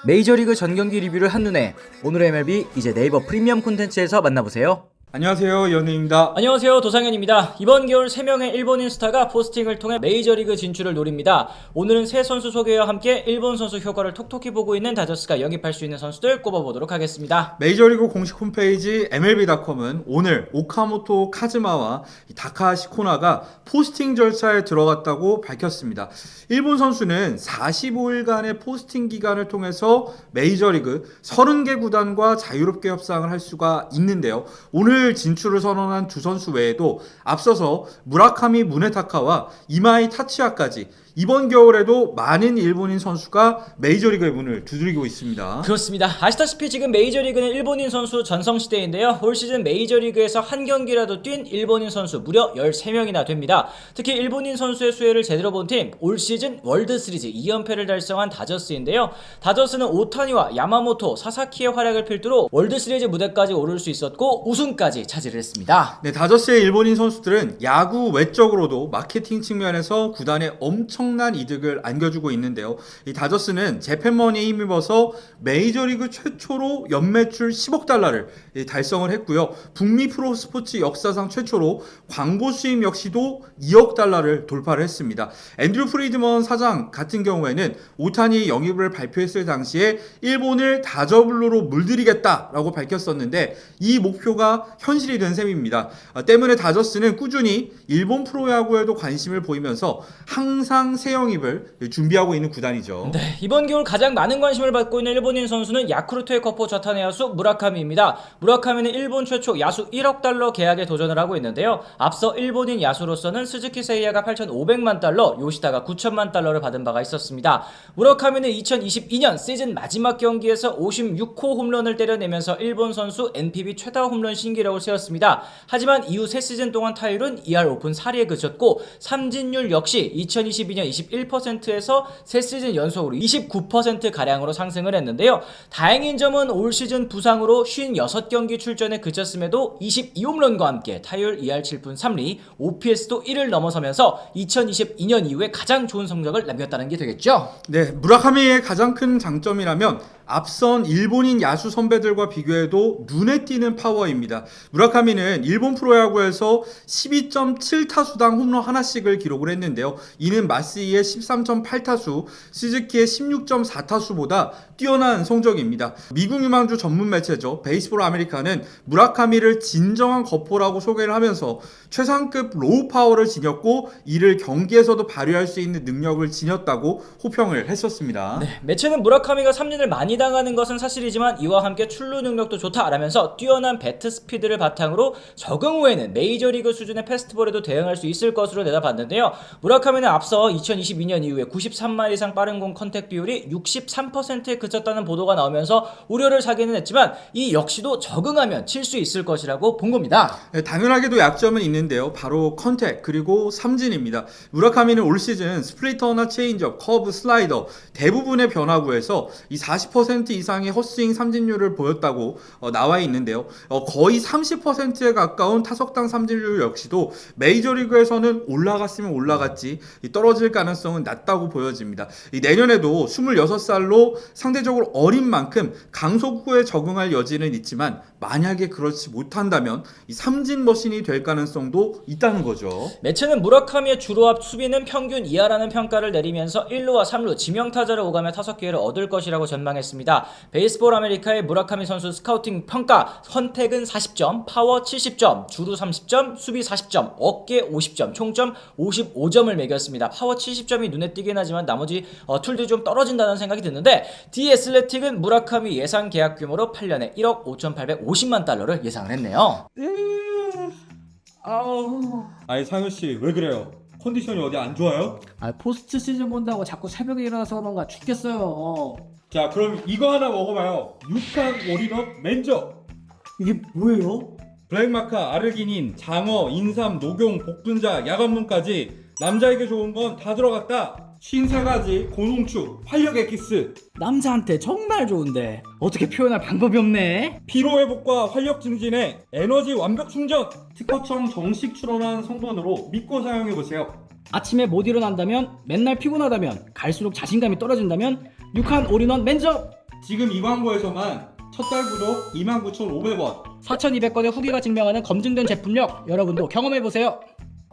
메이저리그 전경기 리뷰를 한눈에 오늘의 MLB 이제 네이버 프리미엄 콘텐츠에서 만나보세요. 안녕하세요, 연우입니다. 안녕하세요, 도상현입니다. 이번 겨울 3명의 일본인 스타가 포스팅을 통해 메이저리그 진출을 노립니다. 오늘은 세 선수 소개와 함께 일본 선수 효과를 톡톡히 보고 있는 다저스가 영입할 수 있는 선수들 꼽아보도록 하겠습니다. 메이저리그 공식 홈페이지 MLB.com은 오늘 오카모토 카즈마와 다카하시 코나가 포스팅 절차에 들어갔다고 밝혔습니다. 일본 선수는 45일간의 포스팅 기간을 통해서 메이저리그 30개 구단과 자유롭게 협상을 할 수가 있는데요. 오늘 진출을 선언한 두 선수 외에도 앞서서 무라카미 무네타카와 이마이 타치야까지 이번 겨울에도 많은 일본인 선수가 메이저리그의 문을 두드리고 있습니다. 그렇습니다. 아시다시피 지금 메이저리그는 일본인 선수 전성시대인데요. 올 시즌 메이저리그에서 한 경기라도 뛴 일본인 선수 무려 13명이나 됩니다. 특히 일본인 선수의 수혜를 제대로 본 팀, 올 시즌 월드시리즈 2연패를 달성한 다저스인데요. 다저스는 오타니와 야마모토, 사사키의 활약을 필두로 월드시리즈 무대까지 오를 수 있었고 우승까지 차지를 했습니다. 네, 다저스의 일본인 선수들은 야구 외적으로도 마케팅 측면에서 구단에 엄청난 이득을 안겨주고 있는데요. 이 다저스는 재팬머니에 힘입어서 메이저리그 최초로 연매출 10억 달러를 달성을 했고요. 북미 프로스포츠 역사상 최초로 광고 수입 역시도 2억 달러를 돌파를 했습니다. 앤드류 프리드먼 사장 같은 경우에는 오타니 영입을 발표했을 당시에 일본을 다저블로로 물들이겠다라고 밝혔었는데 이 목표가 현실이 된 셈입니다. 때문에 다저스는 꾸준히 일본 프로야구에도 관심을 보이면서 항상 새 영입을 준비하고 있는 구단이죠. 네, 이번 겨울 가장 많은 관심을 받고 있는 일본인 선수는 야쿠르트의 거포 좌타의 야수 무라카미입니다. 무라카미는 일본 최초 야수 1억 달러 계약에 도전을 하고 있는데요. 앞서 일본인 야수로서는 스즈키 세이야가 8,500만 달러, 요시다가 9천만 달러를 받은 바가 있었습니다. 무라카미는 2022년 시즌 마지막 경기에서 56호 홈런을 때려내면서 일본 선수 NPB 최다 홈런 신기록을 세웠습니다. 하지만 이후 3시즌 동안 타율은 2할 오픈 4리에 그쳤고 삼진율 역시 2022년 21%에서 3시즌 연속으로 29%가량으로 상승을 했는데요. 다행인 점은 올 시즌 부상으로 56경기 출전에 그쳤음에도 22홈런과 함께 타율 2할 7푼 3리, OPS도 1을 넘어서면서 2022년 이후에 가장 좋은 성적을 남겼다는 게 되겠죠. 네, 무라카미의 가장 큰 장점이라면 앞선 일본인 야수 선배들과 비교해도 눈에 띄는 파워입니다. 무라카미는 일본 프로야구에서 12.7타수당 홈런 하나씩을 기록을 했는데요. 이는 마스이의 13.8타수, 스즈키의 16.4타수보다 뛰어난 성적입니다. 미국 유망주 전문 매체죠. 베이스볼 아메리카는 무라카미를 진정한 거포라고 소개를 하면서 최상급 로우 파워를 지녔고 이를 경기에서도 발휘할 수 있는 능력을 지녔다고 호평을 했었습니다. 네, 매체는 무라카미가 삼진을 많이 당하는 것은 사실이지만 이와 함께 출루 능력도 좋다라면서 뛰어난 배트 스피드를 바탕으로 적응 후에는 메이저리그 수준의 패스트볼에도 대응할 수 있을 것으로 내다봤는데요. 무라카미는 앞서 2022년 이후에 93마일 이상 빠른 공 컨택 비율이 63%에 그쳤다는 보도가 나오면서 우려를 사기는 했지만 이 역시도 적응하면 칠 수 있을 것이라고 본 겁니다. 네, 당연하게도 약점은 있는데요. 바로 컨택 그리고 삼진입니다. 무라카미는 올 시즌 스플리터나 체인지업, 커브, 슬라이더 대부분의 변화구에서 이 40% 이상의 헛스윙 삼진율을 보였다고 나와 있는데요. 거의 30%에 가까운 타석당 삼진율 역시도 메이저리그에서는 올라갔으면 올라갔지 떨어질 가능성은 낮다고 보여집니다. 내년에도 26살로 상대적으로 어린 만큼 강속구에 적응할 여지는 있지만 만약에 그렇지 못한다면 이 삼진 머신이 될 가능성도 있다는 거죠. 매체는 무라카미의 주로 앞 수비는 평균 이하라는 평가를 내리면서 1루와 3루 지명타자를 오가며 타석 기회를 얻을 것이라고 전망했습니다. 베이스볼 아메리카의 무라카미 선수 스카우팅 평가 선택은 40점, 파워 70점, 주루 30점, 수비 40점, 어깨 50점, 총점 55점을 매겼습니다. 파워 70점이 눈에 띄긴 하지만 나머지 툴들이 좀 떨어진다는 생각이 드는데 디애슬레틱은 무라카미 예상 계약 규모로 8년에 1억 5,850만 달러를 예상을 했네요. 아니 상현씨 왜 그래요? 컨디션이 어디 안 좋아요? 포스트 시즌 본다고 자꾸 새벽에 일어나서 그런가 죽겠어요. 자 그럼 이거 하나 먹어봐요. 육한 올인원 맨저. 이게 뭐예요? 블랙마카, 아르기닌, 장어, 인삼, 녹용, 복분자, 야간문까지 남자에게 좋은 건 다 들어갔다. 53가지 고농축, 활력 엑기스, 남자한테 정말 좋은데 어떻게 표현할 방법이 없네. 피로회복과 활력 증진에 에너지 완벽 충전. 특허청 정식 출원한 성분으로 믿고 사용해보세요. 아침에 못 일어난다면, 맨날 피곤하다면, 갈수록 자신감이 떨어진다면 6한 올인원 맨점 지금 이 광고에서만 첫 달 구독 29,500원. 4,200건의 후기가 증명하는 검증된 제품력 여러분도 경험해보세요.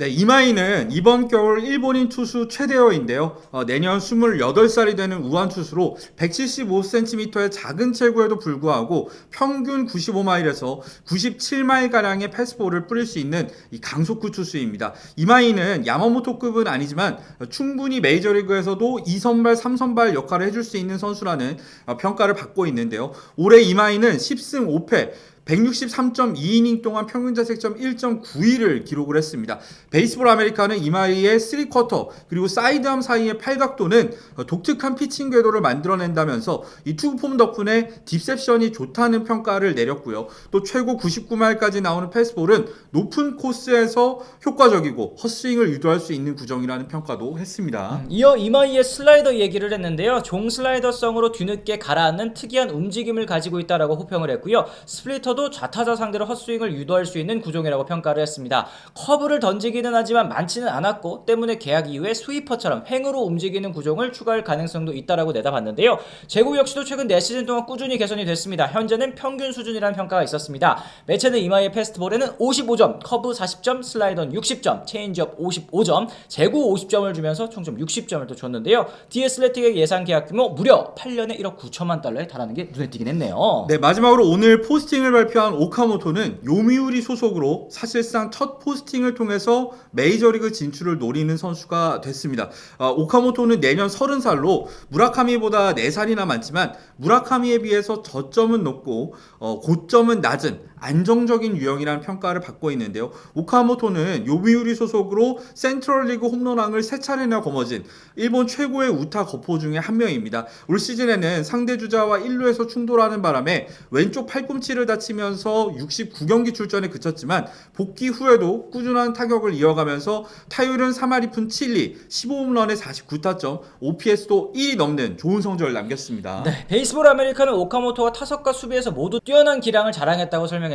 네, 이마이는 이번 겨울 일본인 투수 최대어인데요. 내년 28살이 되는 우한 투수로 175cm의 작은 체구에도 불구하고 평균 95마일에서 97마일가량의 패스트볼을 뿌릴 수 있는 이 강속구 투수입니다. 이마이는 야마모토급은 아니지만 충분히 메이저리그에서도 2선발, 3선발 역할을 해줄 수 있는 선수라는 평가를 받고 있는데요. 올해 이마이는 10승 5패 163.2이닝 동안 평균 자책점 1.92를 기록을 했습니다. 베이스볼 아메리카는 이마이의 3쿼터 그리고 사이드암 사이의 팔각도는 독특한 피칭 궤도를 만들어낸다면서 이 투구폼 덕분에 딥셉션이 좋다는 평가를 내렸고요. 또 최고 99마일까지 나오는 패스볼은 높은 코스에서 효과적이고 헛스윙을 유도할 수 있는 구정이라는 평가도 했습니다. 이어 이마이의 슬라이더 얘기를 했는데요. 종 슬라이더성으로 뒤늦게 가라앉는 특이한 움직임을 가지고 있다라고 호평을 했고요. 스플리터도 좌타자 상대로 헛스윙을 유도할 수 있는 구종이라고 평가를 했습니다. 커브를 던지기는 하지만 많지는 않았고 때문에 계약 이후에 스위퍼처럼 횡으로 움직이는 구종을 추가할 가능성도 있다라고 내다봤는데요. 제구 역시도 최근 4시즌 동안 꾸준히 개선이 됐습니다. 현재는 평균 수준이라는 평가가 있었습니다. 매체는 이마이의 패스트볼에는 55점, 커브 40점, 슬라이더는 60점, 체인지업 55점, 제구 50점을 주면서 총점 60점을 또 줬는데요. 디애슬레틱의 예상 계약 규모 무려 8년에 1억 9천만 달러에 달하는 게 눈에 띄긴 했네요. 네, 마지막으로 오늘 포스팅을 발표한 오카모토는 요미우리 소속으로 사실상 첫 포스팅을 통해서 메이저리그 진출을 노리는 선수가 됐습니다. 오카모토는 내년 30살로 무라카미보다 4살이나 많지만 무라카미에 비해서 저점은 높고 고점은 낮은 안정적인 유형이라는 평가를 받고 있는데요. 오카모토는 요미우리 소속으로 센트럴리그 홈런왕을 3차례나 거머쥔 일본 최고의 우타 거포 중에 한 명입니다. 올 시즌에는 상대 주자와 1루에서 충돌하는 바람에 왼쪽 팔꿈치를 다치면서 69경기 출전에 그쳤지만 복귀 후에도 꾸준한 타격을 이어가면서 타율은 3할 2푼 7리, 15홈런에 49타점, OPS도 1이 넘는 좋은 성적을 남겼습니다. 네, 베이스볼 아메리카는 오카모토가 타석과 수비에서 모두 뛰어난 기량을 자랑했다고 설명했습니다.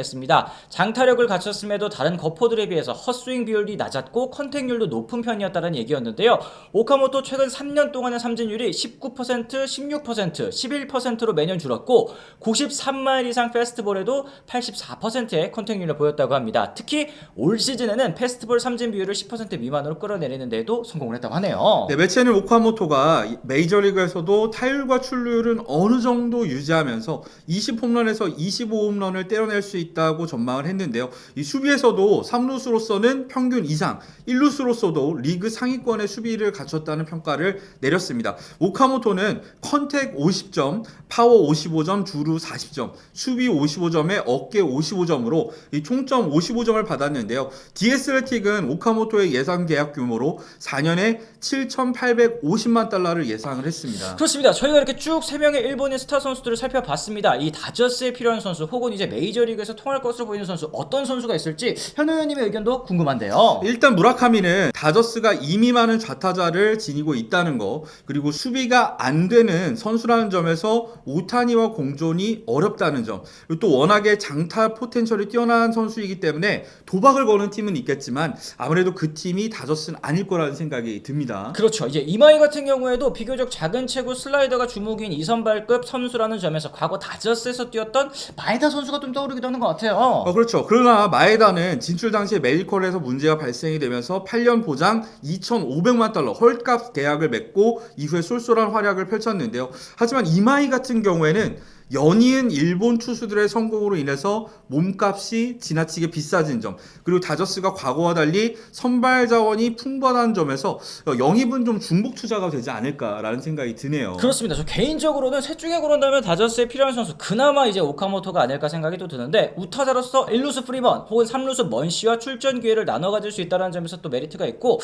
장타력을 갖췄음에도 다른 거포들에 비해서 헛스윙 비율이 낮았고 컨택률도 높은 편이었다는 얘기였는데요. 오카모토 최근 3년 동안의 삼진율이 19%, 16%, 11%로 매년 줄었고 93마일 이상 패스트볼에도 84%의 컨택률을 보였다고 합니다. 특히 올 시즌에는 패스트볼 삼진 비율을 10% 미만으로 끌어내리는 데도 성공을 했다고 하네요. 네, 매체는 오카모토가 메이저리그에서도 타율과 출루율은 어느 정도 유지하면서 20홈런에서 25홈런을 때려낼 수 있다고 전망을 했는데요. 이 수비에서도 3루수로서는 평균 이상, 1루수로서도 리그 상위권의 수비를 갖췄다는 평가를 내렸습니다. 오카모토는 컨택 50점, 파워 55점, 주루 40점, 수비 55점에 어깨 55점으로 이 총점 55점을 받았는데요. 디애슬레틱은 오카모토의 예상 계약 규모로 4년에 7,850만 달러를 예상을 했습니다. 그렇습니다. 저희가 이렇게 쭉 3명의 일본인 스타 선수들을 살펴봤습니다. 이 다저스에 필요한 선수 혹은 이제 메이저리그에서 통할 것으로 보이는 선수 어떤 선수가 있을지 현우 의원님의 의견도 궁금한데요. 일단 무라카미는 다저스가 이미 많은 좌타자를 지니고 있다는 거, 그리고 수비가 안 되는 선수라는 점에서 오타니와 공존이 어렵다는 점, 그리고 또 워낙에 장타 포텐셜이 뛰어난 선수이기 때문에 도박을 거는 팀은 있겠지만 아무래도 그 팀이 다저스는 아닐 거라는 생각이 듭니다. 그렇죠. 이제 이마이 같은 경우에도 비교적 작은 체구 슬라이더가 주목인 2선발급 선수라는 점에서 과거 다저스에서 뛰었던 마에다 선수가 좀 떠오르기도 하는 것 같아요. 그렇죠. 그러나 마에다는 진출 당시에 메디컬에서 문제가 발생이 되면서 8년 보장 2,500만 달러 헐값 계약을 맺고 이후에 쏠쏠한 활약을 펼쳤는데요. 하지만 이마이 같은 경우에는 연이은 일본 투수들의 성공으로 인해서 몸값이 지나치게 비싸진 점, 그리고 다저스가 과거와 달리 선발 자원이 풍부하다는 점에서 영입은 좀 중복 투자가 되지 않을까라는 생각이 드네요. 그렇습니다. 저 개인적으로는 셋 중에 고른다면 다저스에 필요한 선수 그나마 이제 오카모토가 아닐까 생각이 또 드는데 우타자로서 1루수 프리먼 혹은 3루수 먼시와 출전 기회를 나눠 가질 수 있다는 점에서 또 메리트가 있고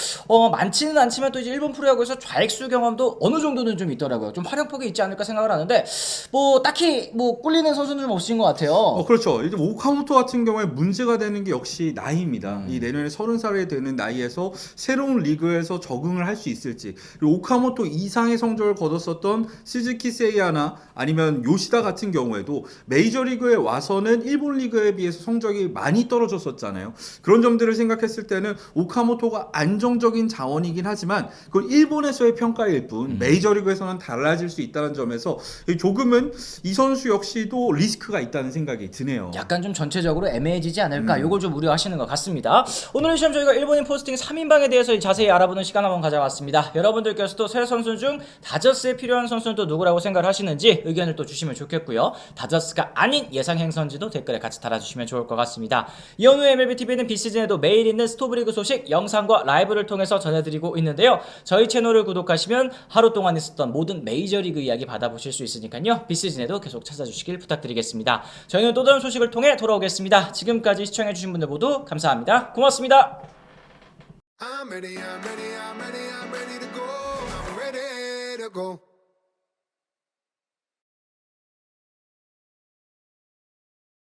많지는 않지만 또 이제 일본 프로야구에서 좌익수 경험도 어느 정도는 좀 있더라고요. 좀 활용폭이 있지 않을까 생각을 하는데 뭐 딱히 딱히 뭐 꿀리는 선수는 좀 없으신 것 같아요. 그렇죠. 이제 오카모토 같은 경우에 문제가 되는 게 역시 나이입니다. 이 내년에 30살이 되는 나이에서 새로운 리그에서 적응을 할 수 있을지, 그리고 오카모토 이상의 성적을 거뒀었던 스즈키 세이야나 아니면 요시다 같은 경우에도 메이저리그에 와서는 일본 리그에 비해서 성적이 많이 떨어졌었잖아요. 그런 점들을 생각했을 때는 오카모토가 안정적인 자원이긴 하지만 그건 일본에서의 평가일 뿐 메이저리그에서는 달라질 수 있다는 점에서 조금은 이 선수 역시도 리스크가 있다는 생각이 드네요. 약간 좀 전체적으로 애매해지지 않을까, 요걸 좀 우려하시는 것 같습니다. 오늘 이 시험 저희가 일본인 포스팅 3인방에 대해서 자세히 알아보는 시간 한번 가져왔습니다. 여러분들께서도 새 선수 중 다저스에 필요한 선수는 또 누구라고 생각을 하시는지 의견을 또 주시면 좋겠고요. 다저스가 아닌 예상 행선지도 댓글에 같이 달아주시면 좋을 것 같습니다. 이현우 MLBTV는 비시즌에도 매일 있는 스토브리그 소식 영상과 라이브를 통해서 전해드리고 있는데요. 저희 채널을 구독하시면 하루 동안 있었던 모든 메이저리그 이야기 받아보실 수 있으니까요. 비시즌에도 계속 찾아주시길 부탁드리겠습니다. 저희는 또 다른 소식을 통해 돌아오겠습니다. 지금까지 시청해주신 분들 모두 감사합니다. 고맙습니다. I'm ready to go. I'm ready to go.